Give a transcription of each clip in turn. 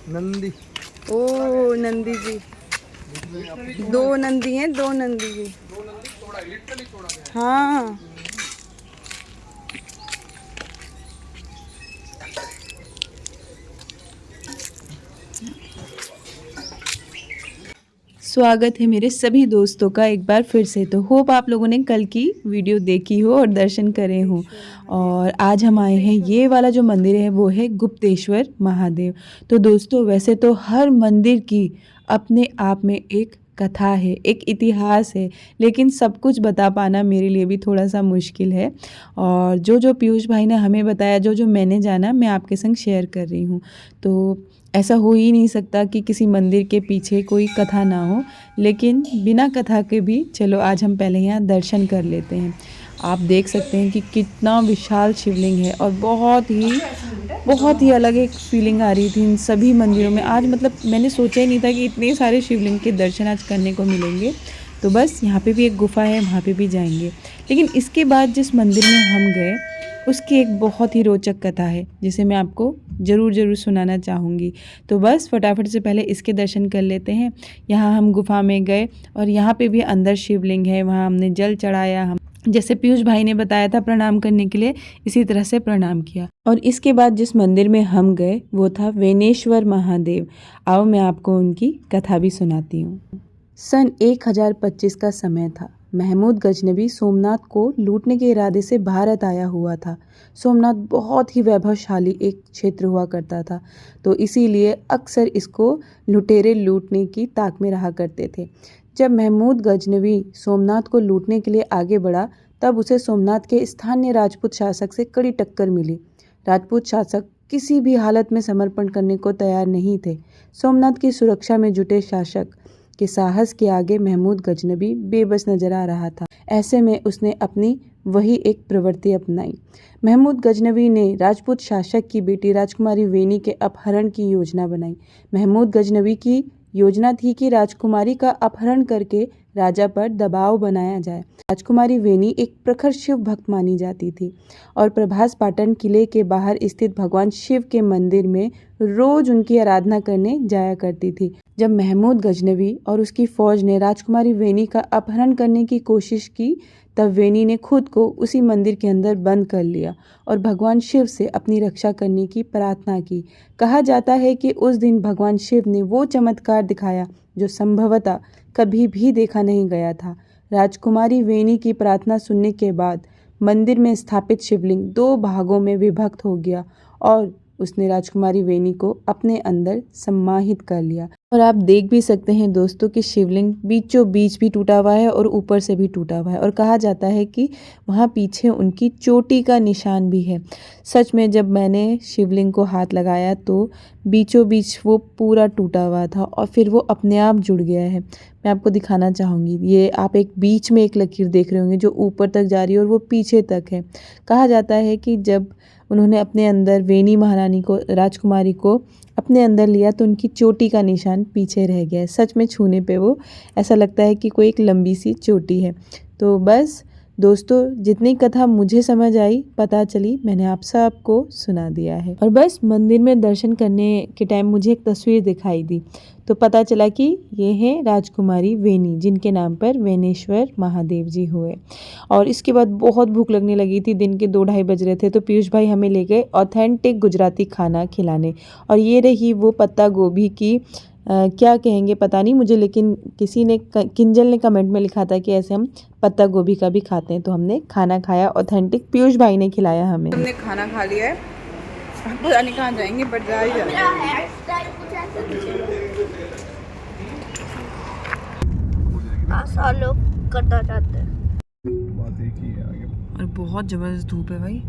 नंदी। ओ नंदी जी, 2 नंदी हैं, 2 नंदी जी। हाँ स्वागत है मेरे सभी दोस्तों का एक बार फिर से। तो होप आप लोगों ने कल की वीडियो देखी हो और दर्शन करे हों। और आज हम आए हैं, ये वाला जो मंदिर है वो है गुप्तेश्वर महादेव। तो दोस्तों वैसे तो हर मंदिर की अपने आप में एक कथा है, एक इतिहास है, लेकिन सब कुछ बता पाना मेरे लिए भी थोड़ा सा मुश्किल है। और जो पीयूष भाई ने हमें बताया, जो मैंने जाना, मैं आपके संग शेयर कर रही हूँ। तो ऐसा हो ही नहीं सकता कि किसी मंदिर के पीछे कोई कथा ना हो, लेकिन बिना कथा के भी चलो आज हम पहले यहाँ दर्शन कर लेते हैं। आप देख सकते हैं कि कितना विशाल शिवलिंग है और बहुत ही अलग एक फीलिंग आ रही थी इन सभी मंदिरों में। आज मतलब मैंने सोचा ही नहीं था कि इतने सारे शिवलिंग के दर्शन आज करने को मिलेंगे। तो बस यहाँ पे भी एक गुफा है, वहाँ पे भी जाएंगे। लेकिन इसके बाद जिस मंदिर में हम गए उसकी एक बहुत ही रोचक कथा है, जिसे मैं आपको ज़रूर सुनाना चाहूँगी। तो बस फटाफट से पहले इसके दर्शन कर लेते हैं। यहाँ हम गुफा में गए और यहाँ पे भी अंदर शिवलिंग है, वहाँ हमने जल चढ़ाया। हम जैसे पीयूष भाई ने बताया था प्रणाम करने के लिए, इसी तरह से प्रणाम किया। और इसके बाद जिस मंदिर में हम गए वो था वेनेश्वर महादेव। आओ मैं आपको उनकी कथा भी सुनाती हूँ। सन 1025 का समय था। महमूद गजनबी सोमनाथ को लूटने के इरादे से भारत आया हुआ था। सोमनाथ बहुत ही वैभवशाली एक क्षेत्र हुआ करता था, तो इसीलिए अक्सर इसको लुटेरे लूटने की ताक में रहा करते थे। जब महमूद गजनबी सोमनाथ को लूटने के लिए आगे बढ़ा, तब उसे सोमनाथ के स्थानीय राजपूत शासक से कड़ी टक्कर मिली। राजपूत शासक किसी भी हालत में समर्पण करने को तैयार नहीं थे। सोमनाथ की सुरक्षा में जुटे शासक के साहस के आगे महमूद गजनबी बेबस नजर आ रहा था। ऐसे में उसने अपनी वही एक प्रवृत्ति अपनाई। महमूद गजनबी ने राजपूत शासक की बेटी राजकुमारी वेनी के अपहरण की योजना बनाई। महमूद गजनबी की योजना थी कि राजकुमारी का अपहरण करके राजा पर दबाव बनाया जाए। राजकुमारी वेनी एक प्रखर शिव भक्त मानी जाती थी और प्रभास पाटन किले के बाहर स्थित भगवान शिव के मंदिर में रोज उनकी आराधना करने जाया करती थी। जब महमूद गजनबी और उसकी फौज ने राजकुमारी वेनी का अपहरण करने की कोशिश की, तब वेनी ने खुद को उसी मंदिर के अंदर बंद कर लिया और भगवान शिव से अपनी रक्षा करने की प्रार्थना की। कहा जाता है कि उस दिन भगवान शिव ने वो चमत्कार दिखाया जो संभवतः कभी भी देखा नहीं गया था। राजकुमारी वेनी की प्रार्थना सुनने के बाद मंदिर में स्थापित शिवलिंग 2 भागों में विभक्त हो गया और उसने राजकुमारी वेनी को अपने अंदर सम्माहित कर लिया। और आप देख भी सकते हैं दोस्तों कि शिवलिंग बीचों बीच भी टूटा हुआ है और ऊपर से भी टूटा हुआ है, और कहा जाता है कि वहाँ पीछे उनकी चोटी का निशान भी है। सच में जब मैंने शिवलिंग को हाथ लगाया तो बीचों बीच वो पूरा टूटा हुआ था और फिर वो अपने आप जुड़ गया है। मैं आपको दिखाना चाहूँगी। ये आप एक बीच में एक लकीर देख रहे होंगे जो ऊपर तक जा रही है और वो पीछे तक है। कहा जाता है कि जब उन्होंने अपने अंदर वेनी महारानी को, राजकुमारी को अपने अंदर लिया, तो उनकी चोटी का निशान पीछे रह गया है। सच में छूने पे वो ऐसा लगता है कि कोई एक लंबी सी चोटी है। तो बस दोस्तों, जितनी कथा मुझे समझ आई, पता चली, मैंने आप सबको सुना दिया है। और बस मंदिर में दर्शन करने के टाइम मुझे एक तस्वीर दिखाई दी, तो पता चला कि ये है राजकुमारी वेनी, जिनके नाम पर वेनेश्वर महादेव जी हुए। और इसके बाद बहुत भूख लगने लगी थी। दिन के 2-2:30 बज रहे थे, तो पीयूष भाई हमें ले गए ऑथेंटिक गुजराती खाना खिलाने। और ये रही वो पत्ता गोभी की क्या कहेंगे पता नहीं मुझे, लेकिन किसी ने, किंजल ने कमेंट में लिखा था कि ऐसे हम पत्ता गोभी का भी खाते हैं। तो हमने खाना खाया ऑथेंटिक, पीयूष भाई ने खिलाया हमें। हमने खाना खा लिया है, पता नहीं कहाँ जाएंगे, बट जा ही जाएंगे। लोग करता चाहते हैं, बात एक ही है आगे। और बहुत जबरदस्त धूप है भाई।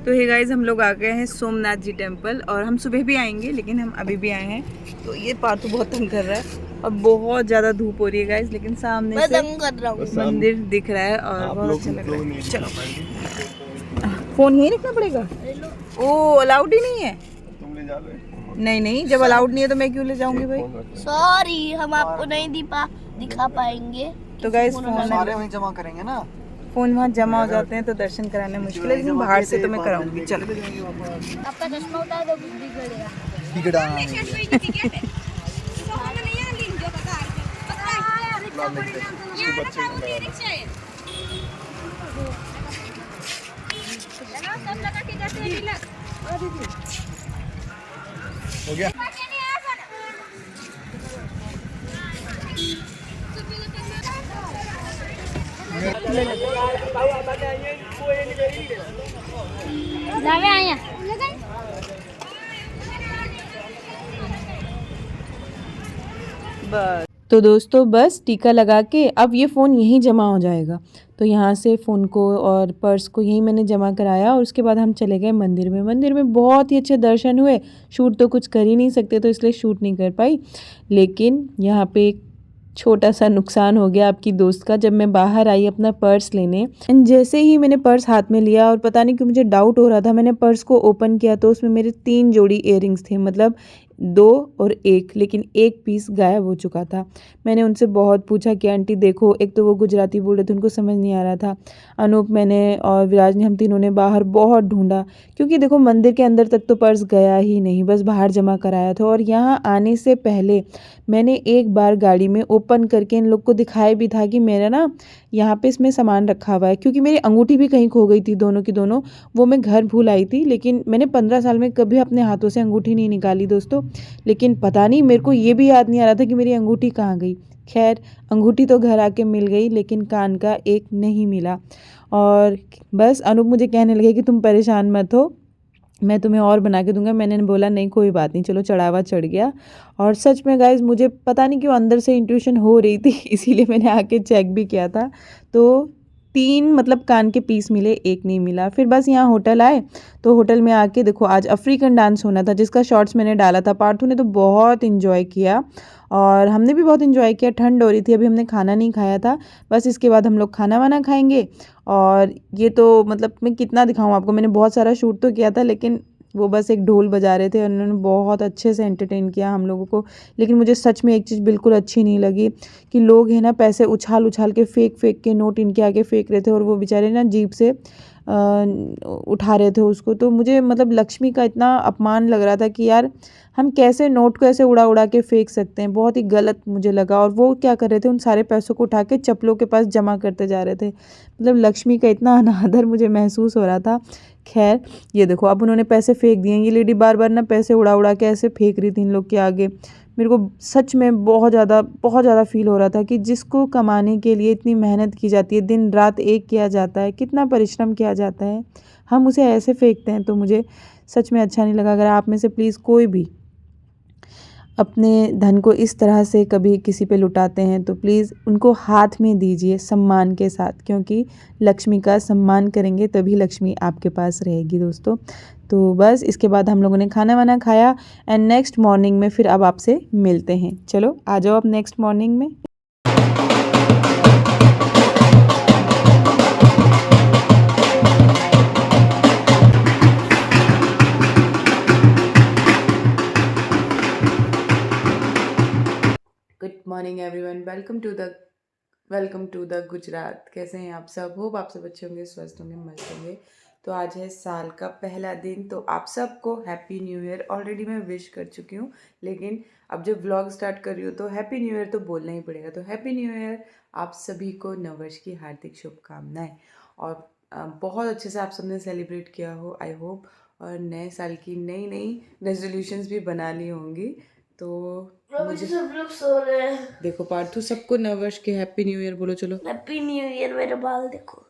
तो हे गाइज, हम लोग आ गए हैं सोमनाथ जी टेम्पल, और हम सुबह भी आएंगे लेकिन हम अभी भी आए हैं। तो ये पातू बहुत तंग कर रहा है और बहुत ज़्यादा धूप हो रही है गाइज, लेकिन सामने से मंदिर दिख रहा है और बहुत अच्छा लग रहा है। चलो, फोन यहीं रखना पड़ेगा। ओ अलाउड ही नहीं है? तुम ले जा लो। नहीं, जब अलाउड नहीं है तो मैं क्यों ले जाऊंगी भाई? सॉरी, हम आपको नहीं दिखा पाएंगे। तो गाइज सारे वहीं जमा करेंगे ना। फ़ोन वहाँ जमा हो जाते हैं तो दर्शन कराने मुश्किल है, लेकिन बाहर से तो मैं कराऊंगी। चलो आपका चश्मा उतार दो बिगड़ेगा। बिगड़ा हो गया। जावे आया बस तो दोस्तों बस टीका लगा के अब ये फ़ोन यहीं जमा हो जाएगा। तो यहाँ से फ़ोन को और पर्स को यहीं मैंने जमा कराया और उसके बाद हम चले गए मंदिर में। मंदिर में बहुत ही अच्छे दर्शन हुए। शूट तो कुछ कर ही नहीं सकते तो इसलिए शूट नहीं कर पाई, लेकिन यहाँ पे एक छोटा सा नुकसान हो गया आपकी दोस्त का। जब मैं बाहर आई अपना पर्स लेने, जैसे ही मैंने पर्स हाथ में लिया और पता नहीं क्यों मुझे डाउट हो रहा था, मैंने पर्स को ओपन किया तो उसमें मेरे 3 जोड़ी इयररिंग्स थे, मतलब 2 और 1, लेकिन 1 पीस गायब हो चुका था। मैंने उनसे बहुत पूछा कि आंटी देखो, एक तो वो गुजराती बोल रहे थे, उनको समझ नहीं आ रहा था। अनूप, मैंने और विराज ने, हम तीनों ने बाहर बहुत ढूंढा, क्योंकि देखो मंदिर के अंदर तक तो पर्स गया ही नहीं, बस बाहर जमा कराया था। और यहाँ आने से पहले मैंने एक बार गाड़ी में ओपन करके इन लोग को दिखाया भी था कि मेरा ना यहाँ पे इसमें सामान रखा हुआ है, क्योंकि मेरी अंगूठी भी कहीं खो गई थी, दोनों की दोनों, वो मैं घर भूल आई थी। लेकिन मैंने 15 साल में कभी अपने हाथों से अंगूठी नहीं निकाली दोस्तों, लेकिन पता नहीं मेरे को ये भी याद नहीं आ रहा था कि मेरी अंगूठी कहाँ गई। खैर अंगूठी तो घर आके मिल गई, लेकिन कान का एक नहीं मिला। और बस अनूप मुझे कहने लगे कि तुम परेशान मत हो, मैं तुम्हें और बना के दूंगा। मैंने बोला नहीं कोई बात नहीं, चलो चढ़ावा चढ़ गया। और सच में गाइज मुझे पता नहीं क्यों अंदर से इंट्यूशन हो रही थी, इसीलिए मैंने आके चेक भी किया था। तो 3 मतलब कान के पीस मिले, 1 नहीं मिला। फिर बस यहाँ होटल आए, तो होटल में आके देखो आज अफ्रीकन डांस होना था, जिसका शॉर्ट्स मैंने डाला था। पार्थू ने तो बहुत इन्जॉय किया और हमने भी बहुत इन्जॉय किया। ठंड हो रही थी, अभी हमने खाना नहीं खाया था, बस इसके बाद हम लोग खाना वाना खाएंगे। और ये तो मतलब मैं कितना दिखाऊं आपको, मैंने बहुत सारा शूट तो किया था, लेकिन वो बस एक ढोल बजा रहे थे और उन्होंने बहुत अच्छे से एंटरटेन किया हम लोगों को। लेकिन मुझे सच में एक चीज़ बिल्कुल अच्छी नहीं लगी कि लोग है ना पैसे उछाल उछाल के फेंक के नोट इनके आगे फेंक रहे थे, और वो बेचारे ना जीप से उठा रहे थे उसको। तो मुझे मतलब लक्ष्मी का इतना अपमान लग रहा था कि यार हम कैसे नोट को ऐसे उड़ा उड़ा के फेंक सकते हैं, बहुत ही गलत मुझे लगा। और वो क्या कर रहे थे, उन सारे पैसों को उठा के चप्पलों के पास जमा करते जा रहे थे। मतलब लक्ष्मी का इतना अनादर मुझे महसूस हो रहा था। खैर ये देखो अब उन्होंने पैसे फेंक दिए। ये लेडी बार बार ना पैसे उड़ा उड़ा के ऐसे फेंक रही थी इन लोग के आगे। मेरे को सच में बहुत ज़्यादा फील हो रहा था कि जिसको कमाने के लिए इतनी मेहनत की जाती है, दिन रात एक किया जाता है, कितना परिश्रम किया जाता है, हम उसे ऐसे फेंकते हैं। तो मुझे सच में अच्छा नहीं लगा। अगर आप में से प्लीज़ कोई भी अपने धन को इस तरह से कभी किसी पे लुटाते हैं तो प्लीज़ उनको हाथ में दीजिए सम्मान के साथ, क्योंकि लक्ष्मी का सम्मान करेंगे तभी लक्ष्मी आपके पास रहेगी दोस्तों। तो बस इसके बाद हम लोगों ने खाना वाना खाया एंड नेक्स्ट मॉर्निंग में फिर अब आपसे मिलते हैं। चलो आ जाओ अब नेक्स्ट मॉर्निंग में। Good morning everyone, welcome to the Gujarat. कैसे हैं आप सब? होप आप सब अच्छे होंगे, स्वस्थ होंगे, मस्त होंगे। तो आज है साल का पहला दिन, तो आप सबको हैप्पी न्यू ईयर ऑलरेडी मैं विश कर चुकी हूँ, लेकिन अब जब व्लॉग स्टार्ट कर रही हूँ तो हैप्पी न्यू ईयर तो बोलना ही पड़ेगा। तो हैप्पी न्यू ईयर, आप सभी को नववर्ष की हार्दिक शुभकामनाएं। और बहुत अच्छे से आप सबने सेलिब्रेट किया हो आई होप, और नए साल की नई रेजोल्यूशंस भी बना ली होंगी। तो मुझे सब लोग सो रहे हैं। देखो पार्थू सबको नववर्ष के हैप्पी न्यू ईयर बोलो, चलो हैप्पी न्यू ईयर। मेरे बाल देखो।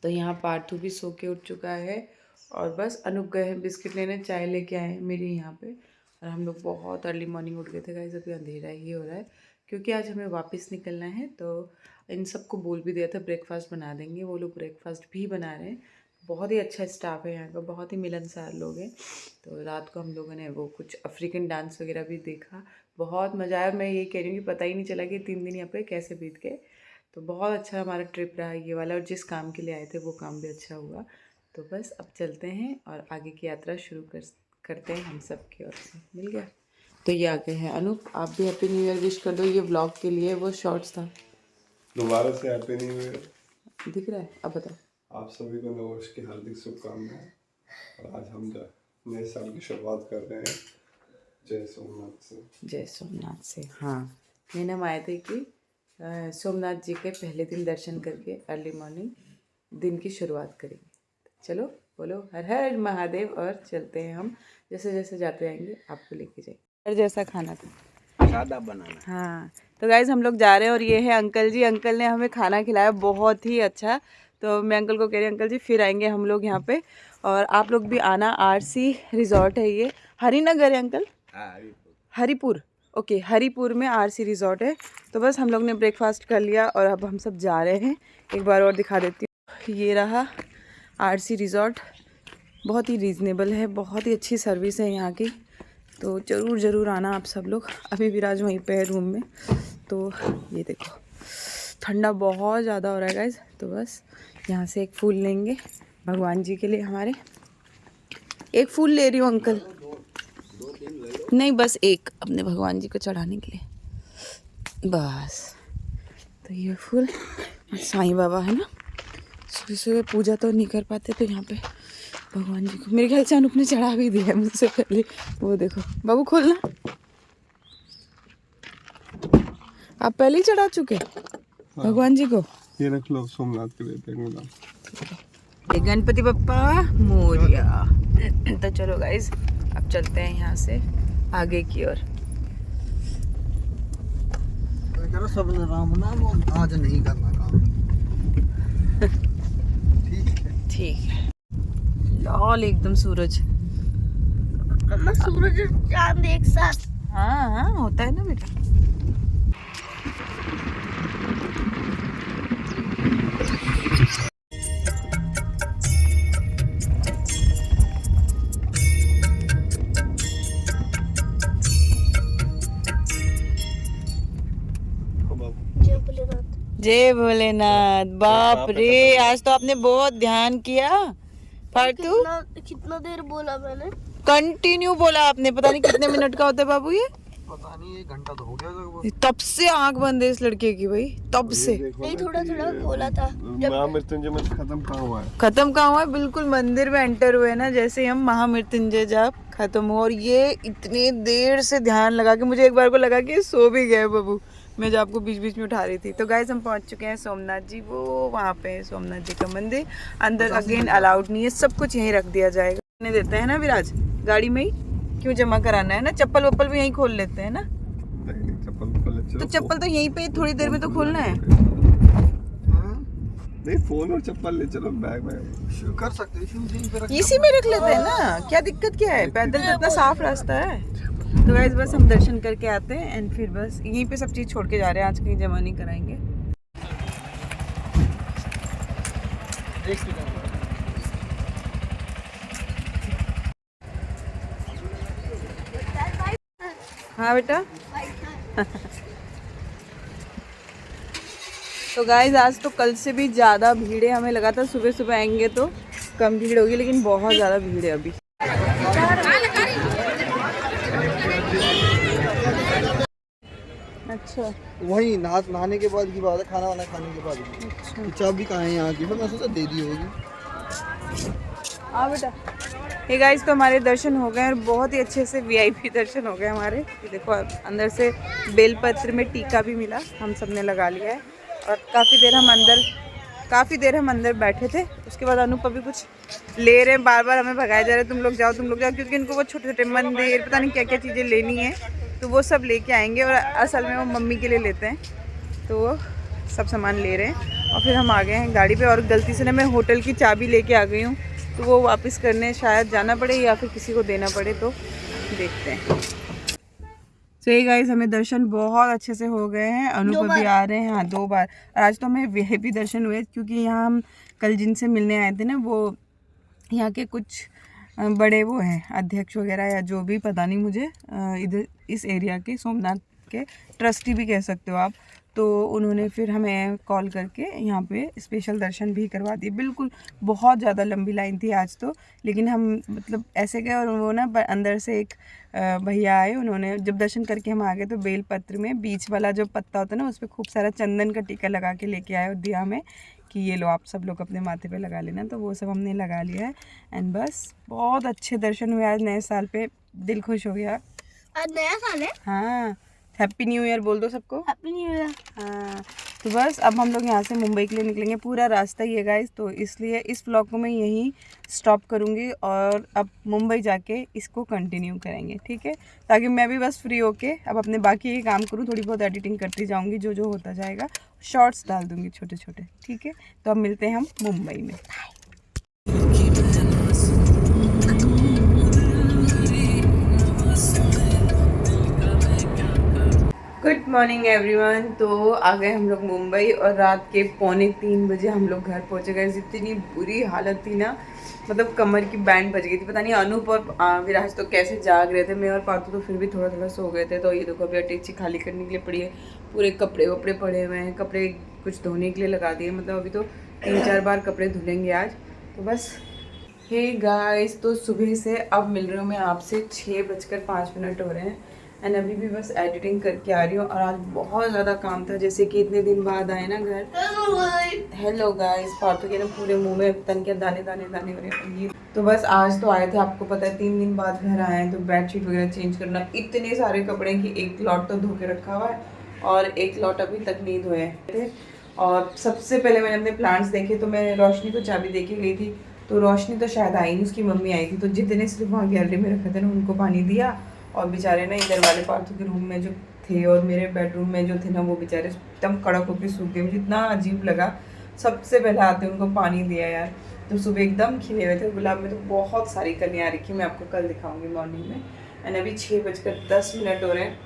तो यहाँ पार्थू भी सो के उठ चुका है और बस अनूप गए हैं बिस्किट लेने, चाय लेके आए हैं मेरे यहाँ पे। और हम लोग बहुत अर्ली मॉर्निंग उठ गए थे गाइस, अभी अंधेरा ही हो रहा है क्योंकि आज हमें वापस निकलना है। तो इन सबको बोल भी दिया था ब्रेकफास्ट बना देंगे, वो लोग ब्रेकफास्ट भी बना रहे हैं। बहुत ही अच्छा स्टाफ है यहाँ का, बहुत ही मिलनसार लोग हैं। तो रात को हम लोगों ने वो कुछ अफ्रीकन डांस वगैरह भी देखा, बहुत मज़ा आया। मैं ये कह रही हूँ कि पता ही नहीं चला कि 3 दिन यहाँ पे कैसे बीत गए। तो बहुत अच्छा हमारा ट्रिप रहा ये वाला, और जिस काम के लिए आए थे वो काम भी अच्छा हुआ। तो बस अब चलते हैं और आगे की यात्रा शुरू करते हैं हम सब की ओर से। मिल गया? तो ये आ गए हैं अनूप, आप भी हैप्पी न्यू ईयर विश कर दो। ये व्लॉग के लिए वो शॉर्ट्स था। दोबारा से हैप्पी न्यू ईयर। दिख रहा है? अब बताओ। आप सभी को नववर्ष की हार्दिक शुभकामनाएं। और आज हम नए साल की शुरुआत कर रहे हैं जय सोमनाथ से। जय सोमनाथ से, हाँ। मैंने हम आए थे कि सोमनाथ जी के पहले दिन दर्शन करके अर्ली मॉर्निंग दिन की शुरुआत करेंगे। चलो बोलो हर हर महादेव और चलते हैं हम। जैसे जैसे जाते आएंगे आपको लेके जाएंगे। हर जैसा खाना था, सादा बनाना। हाँ। तो गाइज हम लोग जा रहे हैं और ये है अंकल जी। अंकल ने हमें खाना खिलाया बहुत ही अच्छा। तो मैं अंकल को कह रही हूँ अंकल जी फिर आएंगे हम लोग यहाँ पे, और आप लोग भी आना। आरसी रिजॉर्ट है ये, हरिनगर है अंकल, हरिपुर, ओके, हरिपुर में आरसी रिजॉर्ट है। तो बस हम लोग ने ब्रेकफास्ट कर लिया और अब हम सब जा रहे हैं। एक बार और दिखा देती हूँ, ये रहा आरसी रिजॉर्ट। बहुत ही रीज़नेबल है, बहुत ही अच्छी सर्विस है यहाँ की। तो ज़रूर ज़रूर आना आप सब लोग। अभी विराज वहीं पे है रूम में। तो ये देखो ठंडा बहुत ज़्यादा हो रहा है गाइज। तो बस यहाँ से एक फूल लेंगे भगवान जी के लिए हमारे। एक फूल ले रही हूँ अंकल, नहीं बस एक अपने भगवान जी को चढ़ाने के लिए बस। तो ये फूल साईं बाबा है ना, सुबह सुबह पूजा तो नहीं कर पाते तो यहाँ पे भगवान जी को मेरे ख्याल से अनूप ने चढ़ा भी दिया है मुझसे पहले। वो देखो बाबू खोलना, आप पहले ही चढ़ा चुके भगवान जी को। ये रख लो सोमनाथ के लिए। ये गणपति बप्पा मोरिया। तो चलो गाइज अब चलते हैं यहाँ से आगे की ओर। सब राम नाम आज नहीं करना काम। ठीक है। लाल एकदम सूरज। मम्मा सूरज और चांद एक साथ। हाँ हाँ होता है ना बेटा। जय भोलेनाथ। जय भोलेनाथ। बाप रे आज तो आपने बहुत ध्यान किया। फालतू कितना देर बोला मैंने? कंटिन्यू बोला आपने। पता नहीं कितने मिनट का होता है बाबू ये, पता नहीं, 1 घंटा तो हो गया लगभग। तब से आंख बंद है इस लड़के की भाई, तब से। नहीं थोड़ा थोड़ा खोला था। महामृत्युंजय में खत्म कहाँ हुआ है? खत्म कहाँ हुआ है? बिल्कुल मंदिर में एंटर हुए ना, जैसे हम महामृत्युंजय जाप खत्म हुआ। और ये इतनी देर से ध्यान लगा के मुझे एक बार को लगा कि सो भी गए बाबू। मैं जो आपको बीच बीच में उठा रही थी। तो गाइस हम पहुंच चुके हैं सोमनाथ जी। वो वहाँ पे है सोमनाथ जी का मंदिर। अंदर अगेन अलाउड नहीं है, सब कुछ यहीं रख दिया जाएगा। नहीं देते हैं ना विराज, गाड़ी में ही क्यों जमा कराना है ना। चप्पल वप्पल भी यहीं खोल लेते हैं ना। नहीं, चप्पल तो चप्पल तो यहीं पे थोड़ी देर में तो खोलना है। नहीं, फोन और चप्पल ले चलो बैग में कर सकते हैं, शूज पे रख। इसी में रख लेते हैं ना, क्या दिक्कत क्या है? पैदल तो इतना साफ रास्ता है। तो गाइस बस हम दर्शन करके आते हैं एंड फिर बस यहीं पे सब चीज़ छोड़ के जा रहे हैं। आज कहीं जमा नहीं कराएंगे। हाँ बेटा। तो गाइस आज तो कल से भी ज़्यादा भीड़ है। हमें लगा था सुबह सुबह आएंगे तो कम भीड़ होगी, लेकिन बहुत ज़्यादा भीड़ है अभी। अच्छा वही नहाने के बाद की बात है, खाना वाना खाने के बाद की। अच्छा कि चाबी कहाँ है यहाँ की? फिर मैं सोचा दे दी होगी। हाँ बेटा। ये गाइस तो हमारे दर्शन हो गए और बहुत ही अच्छे से वीआईपी दर्शन हो गए हमारे। ये देखो अंदर से बेलपत्र में टीका भी मिला, हम सब ने लगा लिया है। और काफ़ी देर हम अंदर बैठे थे। उसके बाद अनूप अभी कुछ ले रहे हैं, बार बार हमें भगाए जा रहे हैं, तुम लोग जाओ क्योंकि इनको वो छोटे छोटे मंदिर पता नहीं क्या क्या चीज़ें लेनी है, तो वो सब लेके आएंगे। और असल में वो मम्मी के लिए लेते हैं, तो वो सब सामान ले रहे हैं। और फिर हम आ गए हैं गाड़ी पे। और गलती से ना मैं होटल की चाबी लेके आ गई हूँ, तो वो वापस करने शायद जाना पड़े या फिर किसी को देना पड़े, तो देखते हैं। सही गाइस हमें दर्शन बहुत अच्छे से हो गए हैं। अनुभव भी आ रहे हैं, हाँ 2 बार। आज तो हमें वीआईपी दर्शन हुए क्योंकि यहाँ हम कल जिनसे मिलने आए थे ना, वो यहाँ के कुछ बड़े वो हैं अध्यक्ष वगैरह या जो भी, पता नहीं मुझे, इधर इस एरिया के सोमनाथ के ट्रस्टी भी कह सकते हो आप। तो उन्होंने फिर हमें कॉल करके यहाँ पे स्पेशल दर्शन भी करवा दिए। बिल्कुल बहुत ज़्यादा लंबी लाइन थी आज तो, लेकिन हम मतलब ऐसे गए और वो ना अंदर से एक भैया आए, उन्होंने जब दर्शन करके हम आ गए तो बेलपत्र में बीच वाला जो पत्ता होता है ना, उस पर खूब सारा चंदन का टीका लगा के लेके आए और दिया हमें कि ये लो आप सब लोग अपने माथे पे लगा लेना, तो वो सब हमने लगा लिया है। एंड बस बहुत अच्छे दर्शन हुए आज नए साल पे, दिल खुश हो गया। आज नया साल है। हाँ, हैप्पी न्यू ईयर बोल दो सबको। Happy new year. हाँ, तो बस अब हम लोग यहाँ से मुंबई के लिए निकलेंगे, पूरा रास्ता ही है गाइस, तो इसलिए इस व्लॉग को मैं यहीं स्टॉप करूँगी और अब मुंबई जाके इसको कंटिन्यू करेंगे, ठीक है, ताकि मैं भी बस फ्री होके अब अपने बाकी के काम करूँ, थोड़ी बहुत एडिटिंग करती जाऊँगी, जो जो होता जाएगा, शॉर्ट्स डाल दूँगी छोटे छोटे, ठीक है। तो अब मिलते हैं हम मुंबई में। Good morning everyone. तो आ गए हम लोग मुंबई और रात के 2:45 बजे हम लोग घर पहुंचे गए। इतनी बुरी हालत थी ना, मतलब कमर की बैंड बज गई थी। पता नहीं अनूप और विराज तो कैसे जाग रहे थे, मैं और पार्थू तो फिर भी थोड़ा थोड़ा सो गए थे। तो ये देखो अभी अटैची खाली करने के लिए पड़ी है, पूरे कपड़े वपड़े पड़े हुए हैं, कपड़े कुछ धोने के लिए लगा दिए, मतलब अभी तो 3-4 बार कपड़े धुलेंगे आज। तो बस हे गाइस, तो सुबह से अब मिल रही हूँ मैं आपसे, 6:05 हो रहे हैं एंड अभी भी बस एडिटिंग करके आ रही हूँ। और आज बहुत ज़्यादा काम था, जैसे कि इतने दिन बाद आए ना घर। हेलो गाइस, पार्थू के ना पूरे मुंह में तन के दाने दाने दाने हो रहे हैं। तो बस आज तो आए थे, आपको पता है 3 दिन बाद घर आए हैं, तो बेडशीट वगैरह चेंज करना, इतने सारे कपड़े कि एक लॉट तो धो के रखा हुआ है और एक लॉट अभी तक नहीं धोए थे। और सबसे पहले मैंने अपने प्लांट्स देखे, तो मैं रोशनी को चाबी दे के गई थी, तो रोशनी तो शायद आई नहीं, उसकी मम्मी आई थी, तो जितने सिर्फ वहाँ गैलरी में रखे थे ना उनको पानी दिया। और बेचारे ना इधर वाले पार्थू के रूम में जो थे और मेरे बेडरूम में जो थे ना, वो बेचारे एकदम कड़क होकर सूख गए। मुझे इतना अजीब लगा, सबसे पहले आते उनको पानी दिया यार, तो सुबह एकदम खिले हुए थे। गुलाब में तो बहुत सारी कलियाँ आ रखी, मैं आपको कल दिखाऊंगी मॉर्निंग में। एंड अभी 6:10 हो रहे हैं,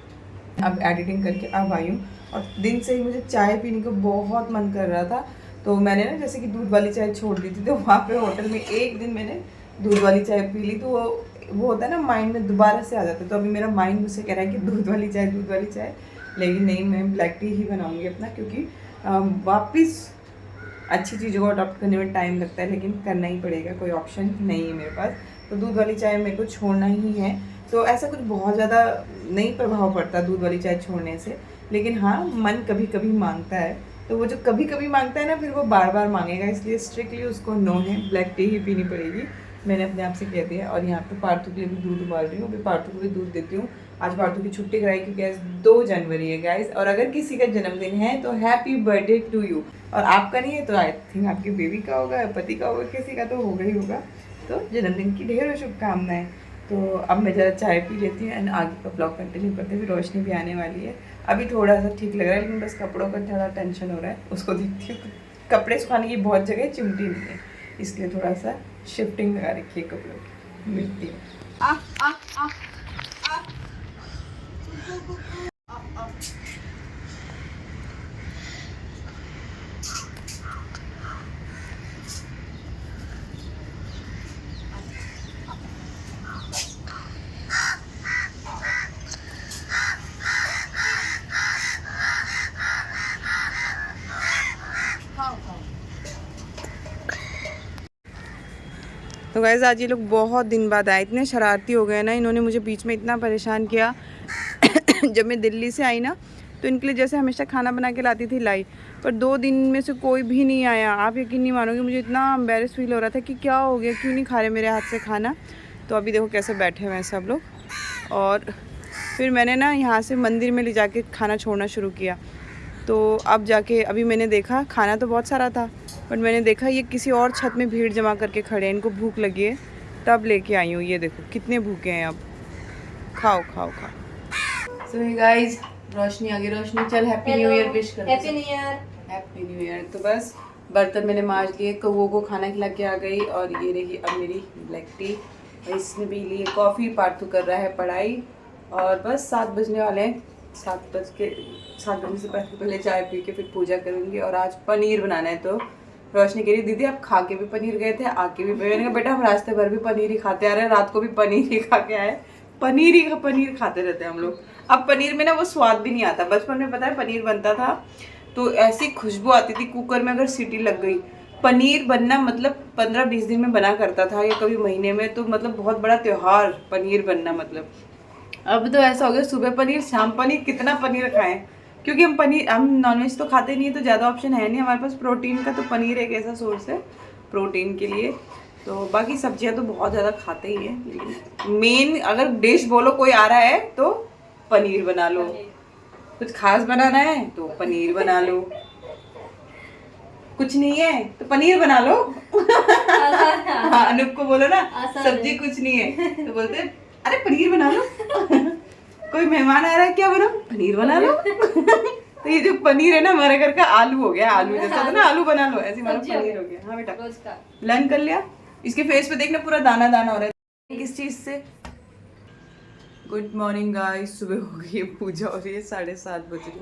अब एडिटिंग करके अब आई हूँ। और दिन से ही मुझे चाय पीने का बहुत मन कर रहा था, तो मैंने ना जैसे कि दूध वाली चाय छोड़ दी थी, तो वहाँ पे होटल में एक दिन मैंने दूध वाली चाय पी ली, तो वो होता है ना माइंड में दोबारा से आ जाता है। तो अभी मेरा माइंड मुझसे कह रहा है कि दूध वाली चाय, लेकिन नहीं, मैं ब्लैक टी ही बनाऊंगी अपना, क्योंकि वापस अच्छी चीज़ों को अडॉप्ट करने में टाइम लगता है, लेकिन करना ही पड़ेगा, कोई ऑप्शन नहीं है मेरे पास। तो दूध वाली चाय मेरे को छोड़ना ही है। तो ऐसा कुछ बहुत ज़्यादा नहीं प्रभाव पड़ता दूध वाली चाय छोड़ने से, लेकिन हाँ मन कभी कभी मांगता है, तो वो जो कभी कभी मांगता है ना, फिर वो बार बार मांगेगा, इसलिए स्ट्रिक्टली उसको नो है, ब्लैक टी ही पीनी पड़ेगी, मैंने अपने आप से कह दिया। और यहाँ पे पार्थू के लिए भी दूध उबाल रही हूँ, अभी पार्थू को भी दूध देती हूँ। आज पार्थू की छुट्टी कराई क्योंकि आज 2 जनवरी है गाइस, और अगर किसी का जन्मदिन है तो हैप्पी बर्थडे टू यू, और आपका नहीं है तो आई थिंक आपके बेबी का होगा, पति का होगा, किसी का तो होगा ही होगा। तो जन्मदिन की ढेरों शुभकामनाएं। तो अब मैं ज़रा चाय पी लेती हूँ एंड आगे का ब्लॉग कंटिन्यू करते हुए। रोशनी भी आने वाली है, अभी थोड़ा सा ठीक लग रहा है, लेकिन बस कपड़ों का थोड़ा टेंशन हो रहा है, उसको देखती हूँ। कपड़े सुखाने की बहुत जगह चिमटी नहीं है, इसलिए थोड़ा सा शिफ्टिंग लगा रखी है कपड़ों की। मिलती है तो गाइस आज ये लोग बहुत दिन बाद आए, इतने शरारती हो गए ना, इन्होंने मुझे बीच में इतना परेशान किया। जब मैं दिल्ली से आई ना, तो इनके लिए जैसे हमेशा खाना बना के लाती थी लाई, पर 2 दिन में से कोई भी नहीं आया। आप यकीन नहीं मानोगे, मुझे इतना एम्बेरस फील हो रहा था कि क्या हो गया, क्यों नहीं खा रहे मेरे हाथ से खाना। तो अभी देखो कैसे बैठे हुए हैं सब लोग। और फिर मैंने ना यहाँ से मंदिर में ले जाके खाना छोड़ना शुरू किया, तो अब जाके अभी मैंने देखा खाना तो बहुत सारा था, बट मैंने देखा ये किसी और छत में भीड़ जमा करके खड़े हैं, इनको भूख लगी है, तब लेके आई हूँ। ये देखो कितने भूखे हैं, अब खाओ खाओ खाओ। सो गाइस, रोशनी आ गई। रोशनी चल हैप्पी न्यू ईयर विश कर। Happy new year. Happy new year. तो बस बर्तन मैंने मांज लिए, कौओं को खाना खिला के आ गई, और ये रही अब मेरी ब्लैक टी। इसने भी लिए कॉफ़ी, पार्थू कर रहा है पढ़ाई, और बस 7 बजने वाले हैं। 7 बजे से पहले चाय पी के फिर पूजा करूँगी। और आज पनीर बनाना है, तो रोशनी कह रही दीदी आप खा के भी पनीर गए थे, आके भी। मैंने कहा बेटा हम रास्ते भर भी पनीर ही खाते आ रहे हैं, रात को भी पनीर ही खा के आए, पनीर खाते रहते हैं हम लोग। अब पनीर में ना वो स्वाद भी नहीं आता। बचपन में पता है पनीर बनता था तो ऐसी खुशबू आती थी, कुकर में अगर सीटी लग गई। पनीर बनना मतलब 15-20 दिन में बना करता था, या कभी महीने में, तो मतलब बहुत बड़ा त्यौहार पनीर बनना मतलब। अब तो ऐसा हो गया सुबह पनीर शाम पनीर, कितना पनीर खाएं। क्योंकि हम नॉनवेज तो खाते नहीं है, तो ज़्यादा ऑप्शन है नहीं हमारे पास प्रोटीन का। तो पनीर एक ऐसा सोर्स है प्रोटीन के लिए। तो बाकी सब्जियां तो बहुत ज़्यादा खाते ही हैं, लेकिन मेन अगर डिश बोलो कोई आ रहा है तो पनीर बना लो। कुछ खास बनाना है तो पनीर बना लो, कुछ नहीं है तो पनीर बना लो। हाँ, अनूप को बोलो ना सब्जी कुछ नहीं है तो बोलते अरे पनीर बना लो। कोई मेहमान आ रहा है क्या बनो, पनीर बना लो। तो ये जो पनीर है ना हमारे घर का आलू हो गया, आलू जैसा था ना, आलू बना लो, ऐसे हमारा पनीर हो गया। हाँ बेटा लर्न कर लिया। इसके फेस पे देखना पूरा दाना दाना हो रहा है, किस चीज से। गुड मॉर्निंग गाइस, सुबह हो गई है, पूजा हो रही है, 7:30 बज रही।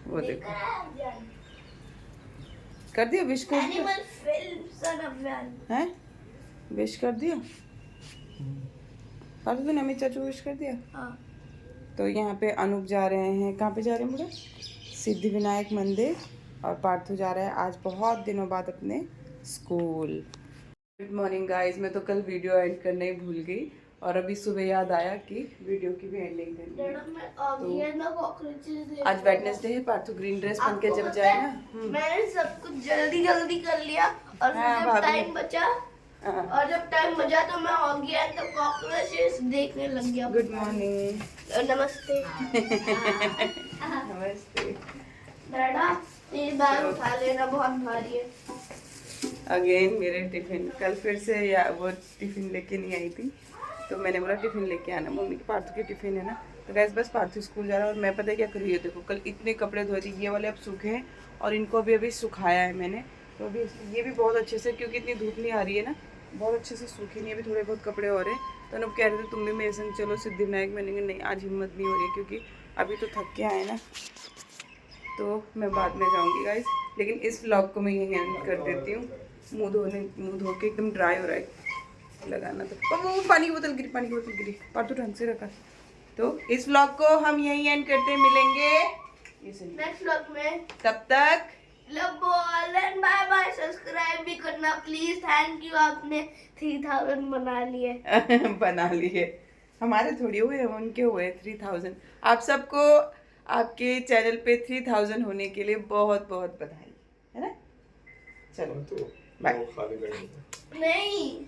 वो देखो कर दिया, विश कर दिया एनिमल फिल्म सन अभियान है, विश कर दिया पार्थू ने, अमित चाचू विश कर दिया। हाँ। तो यहाँ पे अनूप जा रहे हैं, कहाँ पे जा रहे हैं मुझे, सिद्धि विनायक मंदिर, और पार्थू जा रहा है आज बहुत दिनों बाद अपने स्कूल। गुड मॉर्निंग गाइस, मैं तो कल वीडियो एंड करना ही भूल गई और अभी सुबह याद आया कि वीडियो की भी एंडिंग करनी है। तो आज वेडनेसडे है, पार्थू ग्रीन ड्रेस पहन के जब जाए ना। मैंने सब कुछ जल्दी जल्दी कर लिया और फिर हाँ, जब भाभी। टाइम बचा और जब टाइम बचा तो मैं ऑगियन तो कॉकरोचेस देखने लग गया। Good morning. नमस्ते। नमस्ते। डैडा ये बैग उठा लेना, बहुत भारी है। अगेन मेरे टिफिन, कल फिर से या वो टिफिन लेके नहीं आई थी, तो मैंने बोला टिफिन लेके आना। मम्मी की पार्थू के टिफिन है ना, तो गैस बस पार्थू स्कूल जा रहा है और मैं पता है क्या कर रही है, देखो कल इतने कपड़े धोए थे, ये वाले अब सूखे हैं और इनको अभी सुखाया है मैंने। तो अभी ये भी बहुत अच्छे से, क्योंकि इतनी धूप नहीं आ रही है ना, बहुत अच्छे से सूखे नहीं, अभी थोड़े बहुत कपड़े हो रहे हैं। तो अनुप कह रहे थे तुम भी मेरे संग चलो सिद्धि विनायक, मैंने कहा नहीं आज हिम्मत नहीं हो रही है, क्योंकि अभी तो थक के आए ना, तो मैं बाद में जाऊँगी गाइस। लेकिन इस व्लॉग को मैं यहीं एंड कर देती हूँ। मुँह धो के एकदम ड्राई हो रहा है लगाना, तो वो पानी की बोतल गिरी, पार्थू ढंग से रखा। तो इस व्लॉग को हम यहीं एंड करते हैं, मिलेंगे नेक्स्ट व्लॉग में, तब तक लव बोल एंड बाय बाय। सब्सक्राइब भी करना प्लीज। थैंक यू, आपने 3000 बना लिए। बना लिए, हमारे थोड़ी हुए हैं, उनके हुए 3000। आप सबको आपके चैनल पे 3000 होने के लिए बहुत बहुत बधाई, है ना। चलो तो बाय। वो खाली बैठ नहीं।